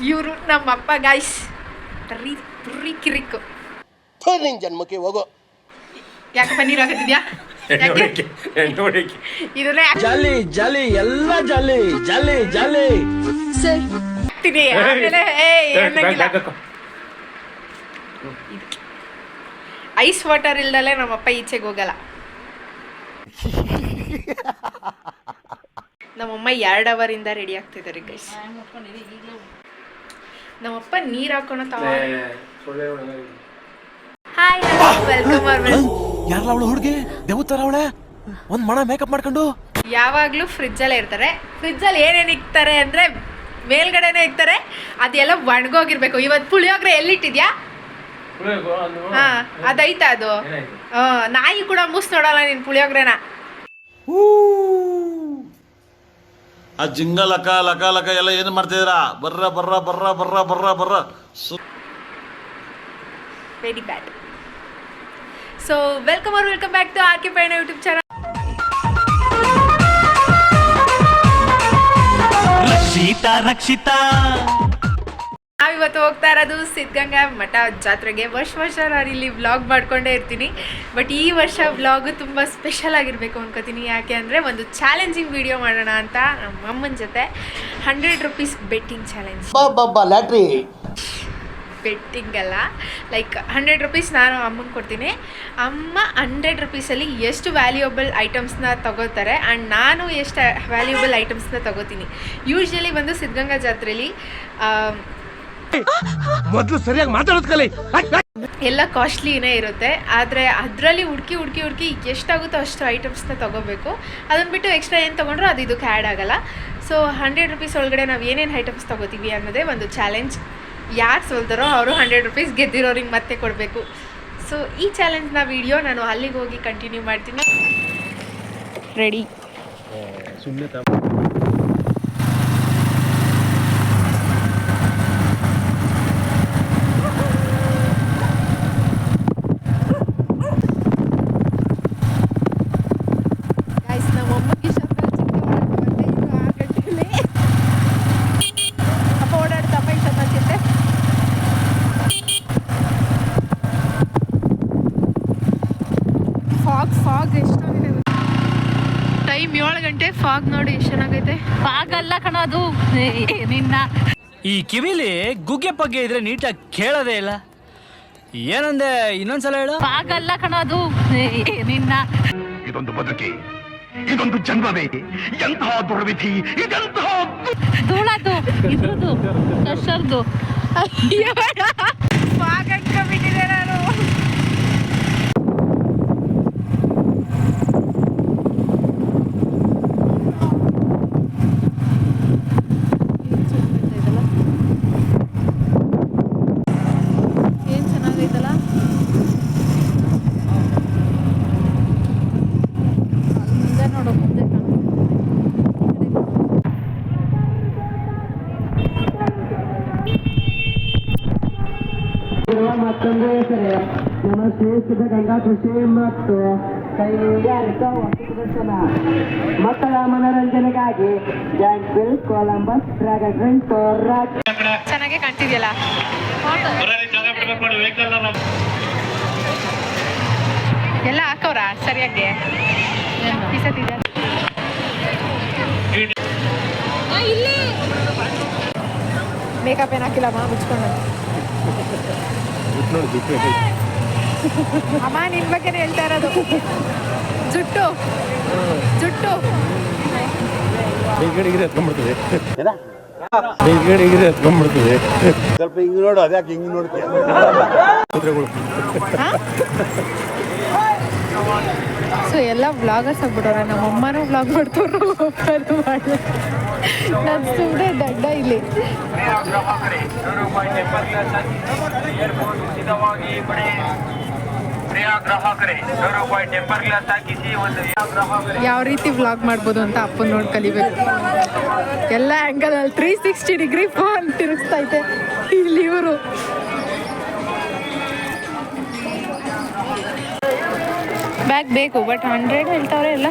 ಇವರು ನಮ್ಮಪ್ಪ ಗಾಯ್ಸ್ ಕಿರಿಕು ನಿನ್ ಜನ್ಮಕ್ಕೆ ಹೋಗೋ. ಯಾಕಪ್ಪ ನೀರು ಹಾಕತ್ತಿದ್ಯಾ? ಇದನ್ನೇ ಜಾಲಿ ಜಾಲಿ ಎಲ್ಲ ಜಾಲಿ ಜಾಲಿ ಜಾಲಿ ಸರ್ ಹಾಕ್ತೀನಿ. ಆಮೇಲೆ ಐಸ್ ವಾಟರ್ ಇಲ್ದಲೆ ನಮ್ಮಪ್ಪ ಈಚೆಗೆ ಹೋಗಲ್ಲ. ನಮ್ಮಮ್ಮ 2 ಅವರಿಂದ ರೆಡಿ ಆಗ್ತಿದ್ದಾರೆ ಗೈಸ್. ನಮ್ಮಪ್ಪ ನೀರ್ ಹಾಕೋಣ ಹಾಯ್ ವೆಲ್ಕಮ್. ಯಾರಲ್ಲ ಅವಳು ಹುಡುಗಿ ದೇವತರ ಅವಳೆ ಒಂದ್ ಮಣ ಮೇಕಪ್ ಮಾಡ್ಕೊಂಡು ಯಾವಾಗ್ಲೂ ಫ್ರಿಜ್ಜಲ್ಲೇ ಇರ್ತಾರೆ. ಫ್ರಿಜ್ಜಲ್ಲಿ ಏನೇನು ಇಕ್ತಾರೆ ಅಂದ್ರೆ ಮೇಲ್ಗಡೆನೆ ಇಕ್ತಾರೆ, ಅದೆಲ್ಲ ಒಣಗೋಗಿರ್ಬೇಕು. ಇವತ್ತು ಪುಳಿಯೋಗ್ರೆ ಎಲ್ಲಿಟ್ಟಿದ್ಯಾ? ಹಾ ಅದೈತಾ ಅದು? ನಾಯಿ ಕೂಡ ಮೂಸ್ ನೋಡಲ್ಲ ನಿನ್ ಪುಳಿಯೋಗ್ರೆನ. ಆ ಜಿಂಗ ಲಕ ಲಕ ಲಕ ಎಲ್ಲ ಏನು ಮಾಡ್ತಿದ್ದೀರಾ? ಬರ್ರ ಬರ್ರ ಬರ್ರ ಬರ್ರ ಬರ್ರ ಬರ್ರ. Very bad. So welcome back to RK ಪಯಣ ಯೂಟ್ಯೂಬ್ ಚಾನಲ್. ರಕ್ಷಿತಾ ನಾವಿವತ್ತು ಹೋಗ್ತಾ ಇರೋದು ಸಿದ್ಧಗಂಗಾ ಮಠ ಜಾತ್ರೆಗೆ. ವರ್ಷ ನಾನು ಇಲ್ಲಿ ವ್ಲಾಗ್ ಮಾಡ್ಕೊಂಡೇ ಇರ್ತೀನಿ, ಬಟ್ ಈ ವರ್ಷ ವ್ಲಾಗ್ ತುಂಬ ಸ್ಪೆಷಲ್ ಆಗಿರಬೇಕು ಅನ್ಕೋತೀನಿ. ಯಾಕೆ ಅಂದರೆ ಒಂದು ಚಾಲೆಂಜಿಂಗ್ ವಿಡಿಯೋ ಮಾಡೋಣ ಅಂತ ನಮ್ಮ ಅಮ್ಮನ ಜೊತೆ. 100 ರೂಪೀಸ್ ಬೆಟ್ಟಿಂಗ್ ಚಾಲೆಂಜ್. ಲ್ಯಾಟ್ರಿ ಬೆಟ್ಟಿಂಗ್ ಅಲ್ಲ, ಲೈಕ್ 100 ರೂಪೀಸ್ ನಾನು ಅಮ್ಮಂಗೆ ಕೊಡ್ತೀನಿ. ಅಮ್ಮ 100 ರೂಪೀಸಲ್ಲಿ ಎಷ್ಟು ವ್ಯಾಲ್ಯೂಯಬಲ್ ಐಟಮ್ಸ್ನ ತಗೋತಾರೆ ಆ್ಯಂಡ್ ನಾನು ಎಷ್ಟು ವ್ಯಾಲ್ಯೂಯಬಲ್ ಐಟಮ್ಸ್ನ ತಗೋತೀನಿ. ಯೂಶ್ವಲಿ ಬಂದು ಸಿದ್ಧಗಂಗಾ ಜಾತ್ರೆಯಲ್ಲಿ ಮೊದಲು ಸರಿಯಾಗಿ ಮಾತಾಡೋದು ಕಲಿ. ಎಲ್ಲ ಕಾಸ್ಟ್ಲಿನೇ ಇರುತ್ತೆ, ಆದರೆ ಅದರಲ್ಲಿ ಹುಡುಕಿ ಎಷ್ಟಾಗುತ್ತೋ ಅಷ್ಟು ಐಟಮ್ಸ್ನ ತೊಗೋಬೇಕು. ಅದನ್ನು ಬಿಟ್ಟು ಎಕ್ಸ್ಟ್ರಾ ಏನು ತೊಗೊಂಡ್ರೂ ಅದು ಇದಕ್ಕೆ ಆ್ಯಡ್ ಆಗೋಲ್ಲ. ಸೊ 100 ರೂಪೀಸ್ ಒಳಗಡೆ ನಾವು ಏನೇನು ಐಟಮ್ಸ್ ತೊಗೋತೀವಿ ಅನ್ನೋದೇ ಒಂದು ಚಾಲೆಂಜ್. ಯಾರು ಸೋಲ್ತಾರೋ ಅವರು 100 ರೂಪೀಸ್ ಗೆದ್ದಿರೋರಿಗೆ ಮತ್ತೆ ಕೊಡಬೇಕು. ಸೊ ಈ ಚಾಲೆಂಜ್ನ ವಿಡಿಯೋ ನಾನು ಅಲ್ಲಿಗೆ ಹೋಗಿ ಕಂಟಿನ್ಯೂ ಮಾಡ್ತೀನಿ. ರೆಡಿ? ಫಾಗ್ ಎಷ್ಟಾಗಿದೆ ಟೈಮ್ 7 ಗಂಟೆ. ಫಾಗ್ ನೋಡಿ ಎಷ್ಟು ಚೆನ್ನಾಗೈತೆ. ಫಾಗ್ ಅಲ್ಲ ಕಣೋದು ನಿನ್ನ ಈ ಕಿವಿಲಿ ಗುಗ್ಗೆ ಪಗ್ಗೆ ಇದ್ರೆ ನೀಟಾಗಿ ಕೇಳೋದೇ ಇಲ್ಲ. ಏನಂದೆ ಇನ್ನೊಂದ್ಸಲ ಹೇಳು. ಫಾಗ್ ಅಲ್ಲ ಕಣೋದು ನಿನ್ನ. ಇದೊಂದು ಬದುಕಿ, ಇದೊಂದು ಜನ್ಮವೇ, ಎಂತಹ ದುರ್ವಿಧಿ, ಇದೆಂತಹ ಧೂಳದು ಇದ್ರದ್ದು ಕಷ್ಟರ್ದು. ಫಾಗ್ ಅನ್ಕೊಂಡ್ಬಿಟ್ಟಿದೆ ನಾನು. ಮತ್ತೊಂದು ಹೆಸರೇ ನಮಸ್ತೆ ಸಿದ್ಧಗಂಗಾ ಕೃಷಿ ಮತ್ತು ಕೈಗಾರಿಕಾ ವಸ್ತು ಪ್ರದರ್ಶನ. ಮಕ್ಕಳ ಮನೋರಂಜನೆಗಾಗಿ ಜಾಂಕ್ವಿಲ್ ಕೊಲಂಬಸ್ ಡ್ರ್ಯಾಗನ್ ಟೋರಾಟ್. ಚೆನ್ನಾಗೆ ಕಾಣ್ತಿದ್ಯಲ್ಲ. ಎಲ್ಲ ಹಾಕವ್ರ ಸರಿಯಾಗಿ ಮೇಕಪ್ ಏನು ಹಾಕಿಲ್ಲಮ್ಮ, ಮುಚ್ಕೊಂಡು. ಅಮ್ಮ ನಿನ್ ಬಗ್ಗೆನೇ ಹೇಳ್ತಾ ಇರೋದು. ಜುಟ್ಟು ಎತ್ಕೊಂಡ್ಬಿಡ್ತದೆ ಸ್ವಲ್ಪ ಹಿಂಗ್ ನೋಡು. ಅದ್ಯಾಕೆ ಹಿಂಗ್ ನೋಡ್ತೀಯ? ಸೊ ಎಲ್ಲ ವ್ಲಾಗರ್ಸ್ ಆಗ್ಬಿಟ್ಟವ್ರೆ. ನಮ್ಮ ಅಮ್ಮನೂ ವ್ಲಾಗ್ ಮಾಡ್ತವ್ರು, ನಾನು ಸುಮ್ಮನೆ ದಡ್ಡ ಇಲ್ಲಿ. ಯಾವ ರೀತಿ ವ್ಲಾಗ್ ಮಾಡ್ಬೋದು ಅಂತ ಅಪ್ಪನ ನೋಡಿ ಕಲಿಬೇಕು. ಎಲ್ಲ ಆ್ಯಂಗಲಲ್ಲಿ 360 ಡಿಗ್ರಿ ಫೋನ್ ತಿರುಗಿಸ್ತೈತೆ ಇಲ್ಲಿ ಇವರು. ಬ್ಯಾಗ್ ಬೇಕು, ಬಟ್ 100 ಹೇಳ್ತಾವ್ರೆ. ಎಲ್ಲ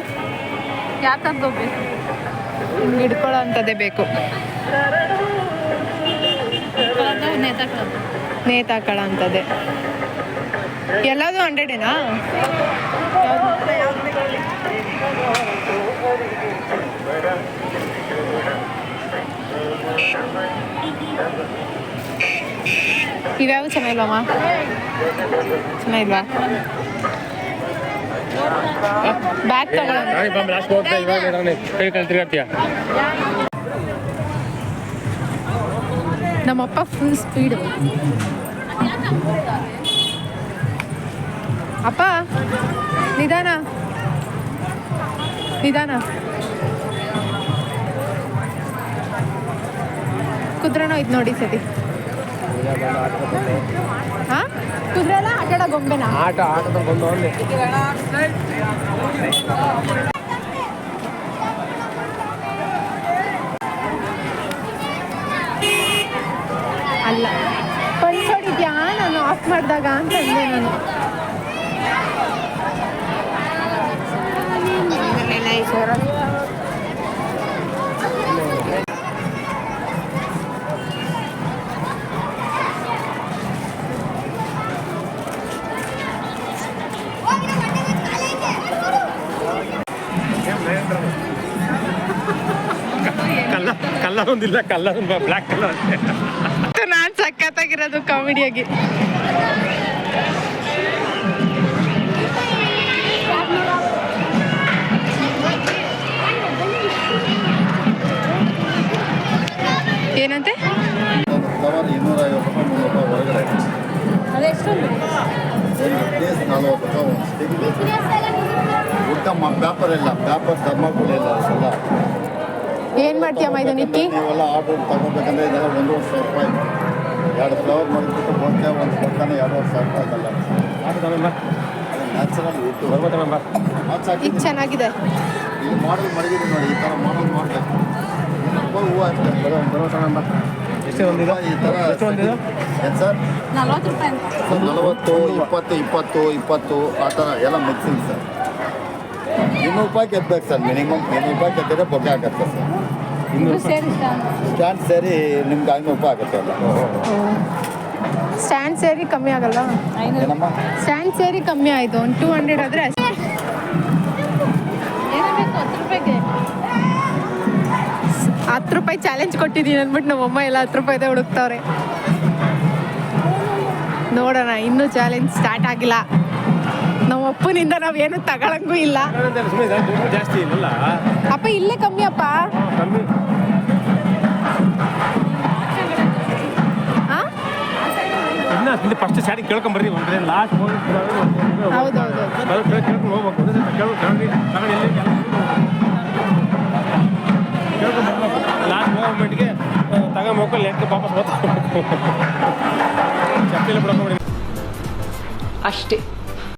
ಯಾಕಂತ ಬೇಕು, ಹಿಂಗೆ ಹಿಡ್ಕೊಳ್ಳೋ ಅಂಥದ್ದೇ ಬೇಕು. ನೇತಾಕಳ ಅಂತದೆ. ಎಲ್ಲದು 100ಏನಾ? ಇವ್ಯಾವ ಚೆನ್ನಾಗಿಲ್ವಮ್ಮ? ಚೆನ್ನಾಗಿಲ್ವಾ? ಬ್ಯಾಗ್ ತಗೊಳ್ಳೋಣ. ನಮ್ಮಪ್ಪ ಫುಲ್ ಸ್ಪೀಡು. ಅಪ್ಪ ನಿಧಾನ ನಿಧಾನ. ಕುದುರೆನೋ ಇದು ನೋಡಿ ಸತಿ. ಹಾಂ ಕುದುರೆ ಎಲ್ಲ ಆಟ ಗೊಂಬೆನಾ? ಆಟದ ಗೊಂಬೆ ಅಲ್ಲ ಪಂಚ್ ಹೊಡಿದ್ಯಾ ನಾನು ಆಫ್ ಮಾಡಿದಾಗ ಅಂತ ಅಂದೆ ನಾನು. ಕಲ್ಲದೊಂದಿಲ್ಲ, ಕಲ್ಲದೊಂದು ಬ್ಲ್ಯಾಕ್ ಕಲರ್. ನಾನು ಸಖತ್ತಾಗಿರೋದು ಕಾಮಿಡಿಯಾಗಿ. ಏನಂತೆ? ಫ್ಲವರ್ 250 ರೂಪಾಯಿ, 300 ರೂಪಾಯಿ ಹೊರಗಡೆ. ಅದೆಷ್ಟು? ಪ್ಲೇಸ್ 40 ರೂಪಾಯಿ ಒಂದು ಸ್ಟಿಕ್. ವ್ಯಾಪಾರ ಇಲ್ಲ, ವ್ಯಾಪಾರ ಧರ್ಮಗಳು ಇಲ್ಲ ಎಲ್ಲ. ಏನು ಮಾಡ್ತೀಯಮ್ಮ ಇದು ನಿಕ್ಕಿ? ನೀವೆಲ್ಲ ಆರ್ಡರ್ ತಗೋಬೇಕಂದ್ರೆ ಇದೆಲ್ಲ 1,50,000 ರೂಪಾಯಿ. 2 ಫ್ಲವರ್ ಮಾಡಿಬಿಟ್ಟು ಬೋಕೆ ಒಂದು ಕೊಡ್ತಾನೆ 2,500 ರೂಪಾಯಿ ಆಗಲ್ಲ. ನ್ಯಾಚುರಲ್ ಇಟ್ಟು ಇದು ಚೆನ್ನಾಗಿದೆ. ಇಲ್ಲಿ ಮಾಡಲ್ ಮಡಗಿರಿ ನೋಡಿ, ಈ ಥರ ಮಾಡಲ್ ಮಾಡಬೇಕು. ಹೂವು ಹಾಕ್ತಾರೆ ಎಷ್ಟೇ ಒಂದಿದೆ ಈ ಥರ. ಏನು ಸರ್? 40 ರೂಪಾಯಿ ಅಂತ. 40, 20, 20 ಆ ಥರ ಎಲ್ಲ ಮಿಕ್ಸಿಂಗ್ ಸರ್. 200 ರೂಪಾಯಿ ಗೆದ್ಬೇಕು ಸರ್, ಮಿನಿಮಮ್ 200 ರೂಪಾಯಿ ಗೆದ್ದರೆ ಬೊಕ್ಕೆ ಆಗುತ್ತೆ ಸರ್. ಇಬ್ರು ಸೇರಿ ಸ್ಟ್ಯಾಂಡ್ ಸೇರಿ ನಿಮ್ಗೆ 500 ರೂಪಾಯಿ ಆಗುತ್ತೆ ಅಲ್ಲ. ಸ್ಟ್ಯಾಂಡ್ ಸೇರಿ ಕಮ್ಮಿ ಆಗಲ್ಲ? ಏನಮ್ಮ? ಸ್ಟ್ಯಾಂಡ್ ಸೇರಿ ಕಮ್ಮಿ ಆಯಿತು. ಒಂದು 200 ಆದರೆ ಅಷ್ಟೇ. ಏನೋ ಬೇಕು 10 ರೂಪಾಯಿಗೆ. 10 ರೂಪಾಯಿ ಚಾಲೆಂಜ್ ಕೊಟ್ಟಿದ್ದೀನಿ ಅಂದ್ಬಿಟ್ಟು ನಮ್ಮಮ್ಮ ಎಲ್ಲ 10 ರೂಪಾಯಿದೇ ಹುಡುಕ್ತವ್ರೆ. ನೋಡೋಣ, ಇನ್ನೂ ಚಾಲೆಂಜ್ ಸ್ಟಾರ್ಟ್ ಆಗಿಲ್ಲ. ನಮ್ಮ ಅಪ್ಪನಿಂದ ನಾವೇನು ತಗೊಳಂಗೂ ಇಲ್ಲ. ಜಾಸ್ತಿ ಇಲ್ಲ ಅಪ್ಪ ಇಲ್ಲೇ ಕಮ್ಮಿ ಅಪ್ಪ. ಕಮ್ಮಿ. ಇನ್ನು ಫಸ್ಟ್ ಸ್ಟಾರ್ಟಿಂಗ್ ಕೇಳ್ಕೊಂಬರ್ರಿ, ಒಂದು ಲಾಸ್ಟ್ ಹೋಗಿ ಹೌದೌದು. ಕೇಳ್ಕೊಂಡು ಹೋಗ್ಬೇಕು. ಕೇಳ್ಕೊಂಬರ್ಬೇಕು. ಲಾಸ್ಟ್ ಮೂಮೆಂಟ್ಗೆ ತಗೊಂಬೇಕು, ಲೆಕ್ಕ ವಾಪಸ್ ಬರ್ತಾ ಚಪ್ಪಲಿ ಬಿಡೋಕೆ ಅಷ್ಟೇ.